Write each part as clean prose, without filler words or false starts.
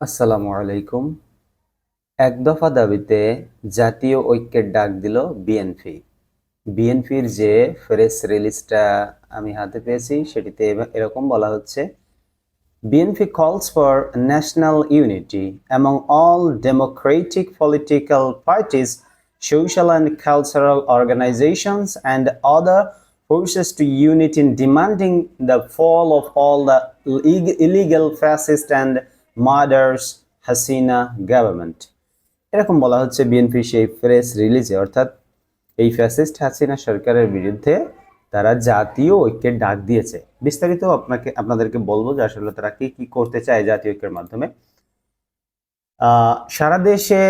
আসসালামু আলাইকুম। এক দফা দাবিতে জাতীয় ঐক্যের ডাক দিল বিএনপি। বিএনপির যে প্রেস রিলিজটা আমি হাতে পেয়েছি সেটিতে এরকম বলা হচ্ছে, BNP calls for national unity among all democratic political parties, social and cultural organizations and other forces to unite in demanding the fall of all the illegal fascist and murderous Hasina government. এরকম বলা হচ্ছে BNP সেই press রিলিজে, অর্থাৎ এই fascist Hasina সরকারের বিরুদ্ধে তারা জাতীয় ঐক্যের ডাক দিয়েছে। বিস্তারিত আপনাদেরকে বলবো যে আসলে তারা কি কি করতে চায় জাতীয় ঐক্যের মাধ্যমে। সারা দেশে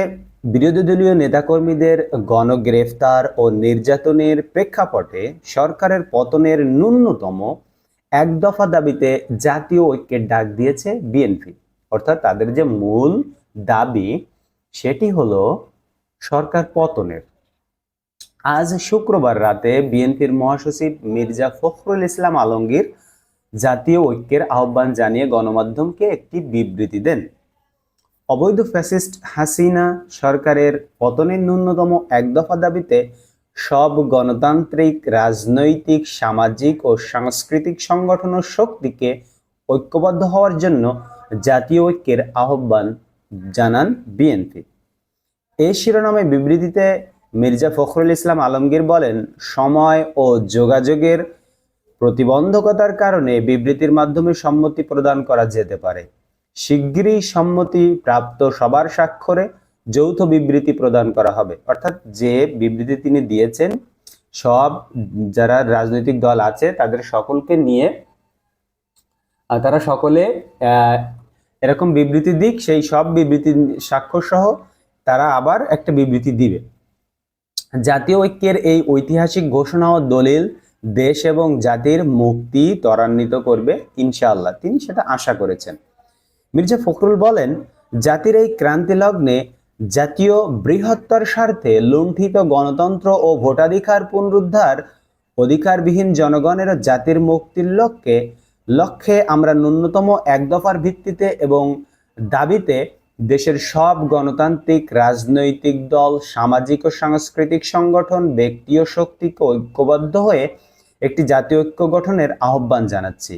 বিরোধী দলীয় নেতাকর্মীদের গণগ্রেফতার ও নির্যাতনের প্রেক্ষাপটে সরকারের পতনের ন্যূনতম এক দফা দাবিতে জাতীয় ঐক্যের ডাক দিয়েছে বিএনপি। অর্থাৎ তাদের যে মূল দাবি সেটি হলো সরকার পতনের। আজ শুক্রবার রাতে বিএনপির মহাসচিব মির্জা ফখরুল ইসলাম আলমগীর জাতীয় ঐক্যের আহ্বান জানিয়ে গণমাধ্যমকে একটি বিবৃতি দেন। অবৈধ ফ্যাসিস্ট হাসিনা সরকারের পতনের ন্যূনতম এক দফা দাবিতে সব গণতান্ত্রিক, রাজনৈতিক, সামাজিক ও সাংস্কৃতিক সংগঠন ও শক্তিকে ঐক্যবদ্ধ হওয়ার জন্য জাতীয় ঐক্যের আহ্বান জানান বিএনপি। এই শিরোনামে বিবৃতিতে মির্জা ফখরুল ইসলাম আলমগীর বলেন, সময় ও যোগাযোগের প্রতিবন্ধকতার কারণে বিবৃতির মাধ্যমে সম্মতি প্রদান করা যেতে পারে। শিগগিরই সম্মতি প্রাপ্ত সবার স্বাক্ষরে যৌথ বিবৃতি প্রদান করা হবে। অর্থাৎ যে বিবৃতি তিনি দিয়েছেন, সব যারা রাজনৈতিক দল আছে তাদের সকলকে নিয়ে তারা সকলে এরকম বিবৃতি দিক, সেই সব বিবৃতি স্বাক্ষর সহ তারা আবার একটা বিবৃতি দিবে। জাতীয় ঐক্যের এই ঐতিহাসিক ঘোষণা ও দলিল দেশ এবং জাতির মুক্তি ত্বরান্বিত করবে ইনশাআল্লাহ, তিনি সেটা আশা করেছেন। মির্জা ফখরুল বলেন, জাতির এই ক্রান্তি লগ্নে জাতীয় বৃহত্তর স্বার্থে লুণ্ঠিত গণতন্ত্র ও ভোটাধিকার পুনরুদ্ধার, অধিকারবিহীন জনগণের জাতির মুক্তির লক্ষ্যে আমরা ন্যূনতম এক দফার ভিত্তিতে এবং দাবিতে দেশের সব গণতান্ত্রিক, রাজনৈতিক দল, সামাজিক ও সাংস্কৃতিক সংগঠন, ব্যক্তি ও শক্তিকে ঐক্যবদ্ধ হয়ে একটি জাতীয় ঐক্য গঠনের আহ্বান জানাচ্ছি।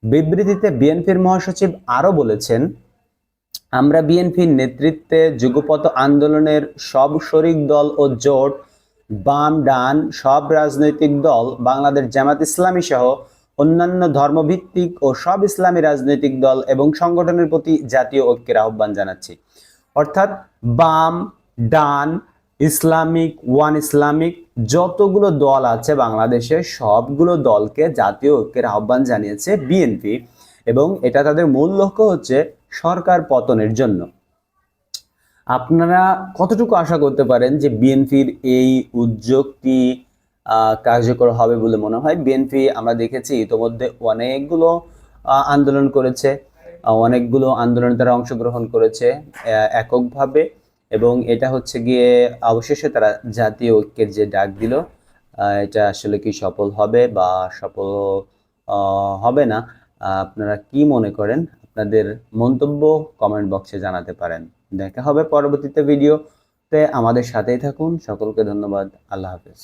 বিবৃতিতে বিএনপির মহাসচিব আরো বলেছেন, আমরা বিএনপির নেতৃত্বে যুগপৎ আন্দোলনের সব শরিক দল ও জোট, বাম ডান সব রাজনৈতিক দল, বাংলাদেশ জামাত ইসলামী সহ অন্যান্য ধর্মভিত্তিক ও সব ইসলামী রাজনৈতিক দল এবং সংগঠনের প্রতি জাতীয় ঐক্যের আহ্বান জানাচ্ছি। অর্থাৎ বাম, ডান, ইসলামিক, ওয়ান ইসলামিক যতগুলো দল আছে বাংলাদেশে সবগুলো দলকে জাতীয় ঐক্যের আহ্বান জানিয়েছে বিএনপি, এবং এটা তাদের মূল লক্ষ্য হচ্ছে সরকার পতনের জন্য। আপনারা কতটুকু আশা করতে পারেন যে বিএনপির এই উদ্যোগটি কার্যকর হবে বলে মনে হয়? বিএনপি আমরা দেখেছি ইতোমধ্যে অনেকগুলো আন্দোলন করেছে, অনেকগুলো আন্দোলনে তারা অংশগ্রহণ করেছে এককভাবে, এবং এটা হচ্ছে গিয়ে অবশেষে তারা জাতীয় ঐক্যের যে ডাক দিল, এটা আসলে কি সফল হবে বা সফল হবে না? আপনারা কি মনে করেন? আপনাদের মন্তব্য কমেন্ট বক্সে জানাতে পারেন। দেখা হবে পরবর্তীতে ভিডিওতে, আমাদের সাথেই থাকুন। সকলকে ধন্যবাদ। আল্লাহ হাফেজ।